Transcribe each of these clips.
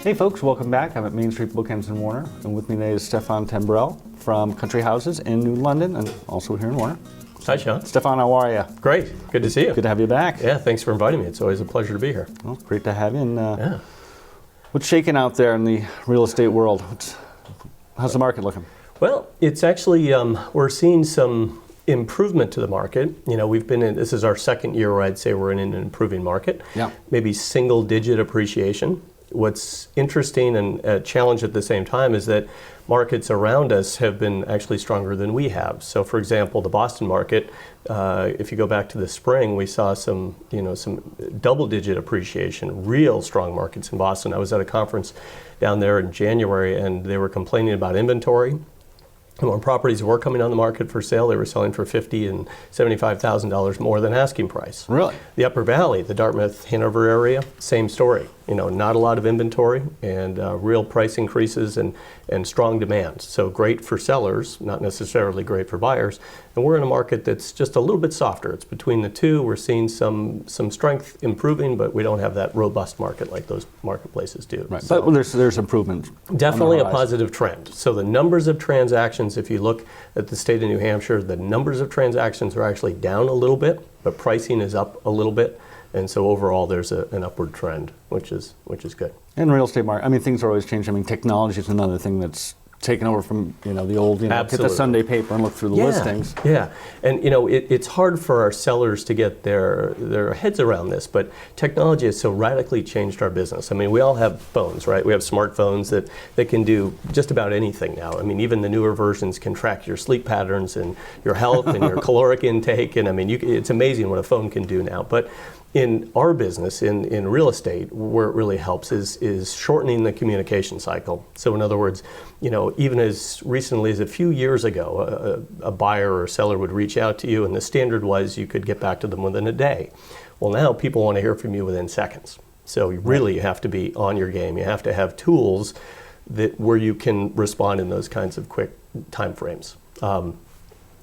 Hey folks, welcome back. I'm at Main Street Bookends in Warner, and with me today is Stefan Timbrell from Country Houses in New London, and also here in Warner. Hi, Sean. Stefan, how are you? Great. Good to see you. Good to have you back. Yeah, thanks for inviting me. It's always a pleasure to be here. Well, great to have you. And, what's shaking out there in the real estate world? How's the market looking? Well, it's actually, we're seeing some improvement to the market. You know, we've been in, this is our second year where I'd say we're in an improving market. Yeah. Maybe single digit appreciation. What's interesting and a challenge at the same time is that markets around us have been actually stronger than we have. So for example, the Boston market, if you go back to the spring, we saw some double-digit appreciation, real strong markets in Boston. I was at a conference down there in January and they were complaining about inventory. And when properties were coming on the market for sale, they were selling for $50,000 and $75,000 more than asking price. Really? The Upper Valley, the Dartmouth, Hanover area, same story. You know, not a lot of inventory and real price increases and strong demand. So great for sellers, not necessarily great for buyers. And we're in a market that's just a little bit softer. It's between the two. We're seeing some strength improving, but we don't have that robust market like those marketplaces do. Right. So, but there's improvement. definitely a positive trend. So the numbers of transactions, if you look at the state of New Hampshire, the numbers of transactions are actually down a little bit, but pricing is up a little bit. And so overall, there's an upward trend, which is good. In real estate market, I mean, things are always changing. I mean, technology is another thing that's taken over from, the old, get the Sunday paper and look through the listings. Yeah, and it's hard for our sellers to get their heads around this, but technology has so radically changed our business. I mean, we all have phones, right? We have smartphones that can do just about anything now. I mean, even the newer versions can track your sleep patterns and your health and your caloric intake, and I mean, it's amazing what a phone can do now. But in our business, in real estate, where it really helps is shortening the communication cycle. So in other words, even as recently as a few years ago, a buyer or seller would reach out to you and the standard was you could get back to them within a day. Well, now people want to hear from you within seconds. So you have to be on your game. You have to have tools where you can respond in those kinds of quick time frames.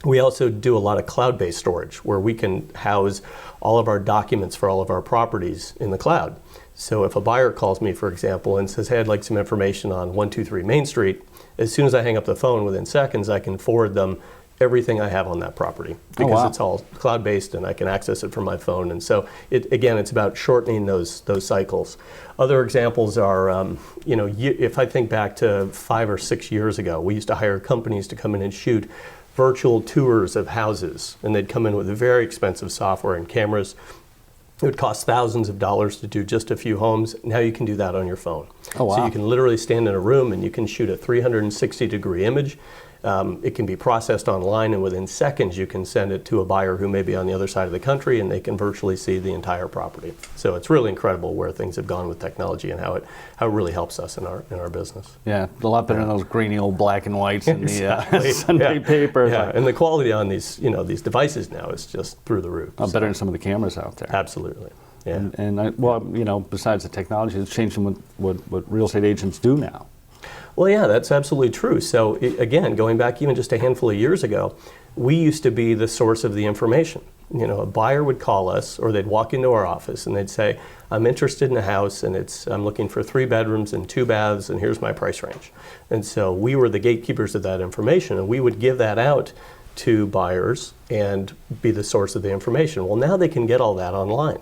We also do a lot of cloud-based storage where we can house all of our documents for all of our properties in the cloud. So if a buyer calls me, for example, and says, hey, I'd like some information on 123 Main Street, as soon as I hang up the phone, within seconds, I can forward them everything I have on that property because it's all cloud-based and I can access it from my phone. And so, it's about shortening those cycles. Other examples are, if I think back to 5 or 6 years ago, we used to hire companies to come in and shoot virtual tours of houses, and they'd come in with very expensive software and cameras. It would cost thousands of dollars to do just a few homes. Now you can do that on your phone. Oh, wow. So you can literally stand in a room and you can shoot a 360-degree image. It can be processed online, and within seconds you can send it to a buyer who may be on the other side of the country, and they can virtually see the entire property. So it's really incredible where things have gone with technology and how it really helps us in our business. Yeah, a lot better than those grainy old black and whites and exactly. the Sunday paper. Yeah, and the quality on these devices now is just through the roof. Better than some of the cameras out there. Absolutely. Yeah. And besides the technology, it's changing what real estate agents do now. Well, yeah, that's absolutely true. So again, going back even just a handful of years ago, we used to be the source of the information. A buyer would call us or they'd walk into our office and they'd say, I'm interested in a house and I'm looking for 3 bedrooms and 2 baths and here's my price range. And so we were the gatekeepers of that information and we would give that out to buyers and be the source of the information. Well, now they can get all that online.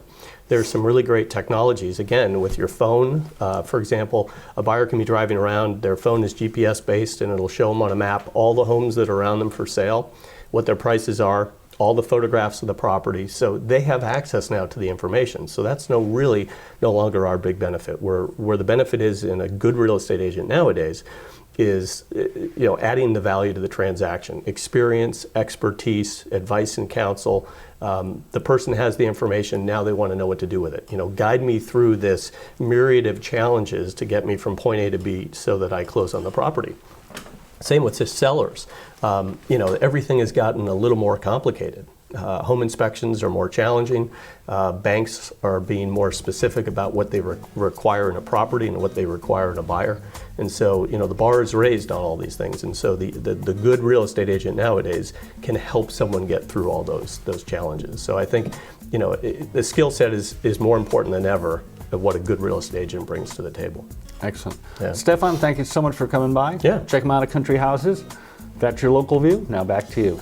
There's some really great technologies, again, with your phone. For example, a buyer can be driving around, their phone is GPS based and it'll show them on a map all the homes that are around them for sale, what their prices are, all the photographs of the property. So they have access now to the information. So that's no longer our big benefit. Where the benefit is in a good real estate agent nowadays is adding the value to the transaction. Experience, expertise, advice and counsel. The person has the information, now they want to know what to do with it. Guide me through this myriad of challenges to get me from point A to B so that I close on the property. Same with the sellers. Everything has gotten a little more complicated. Home inspections are more challenging. Banks are being more specific about what they require in a property and what they require in a buyer. And so, the bar is raised on all these things. And so the good real estate agent nowadays can help someone get through all those challenges. So I think, the skill set is more important than ever what a good real estate agent brings to the table. Excellent. Yeah. Stefan, thank you so much for coming by. Yeah. Check them out at Country Houses. That's your local view. Now back to you.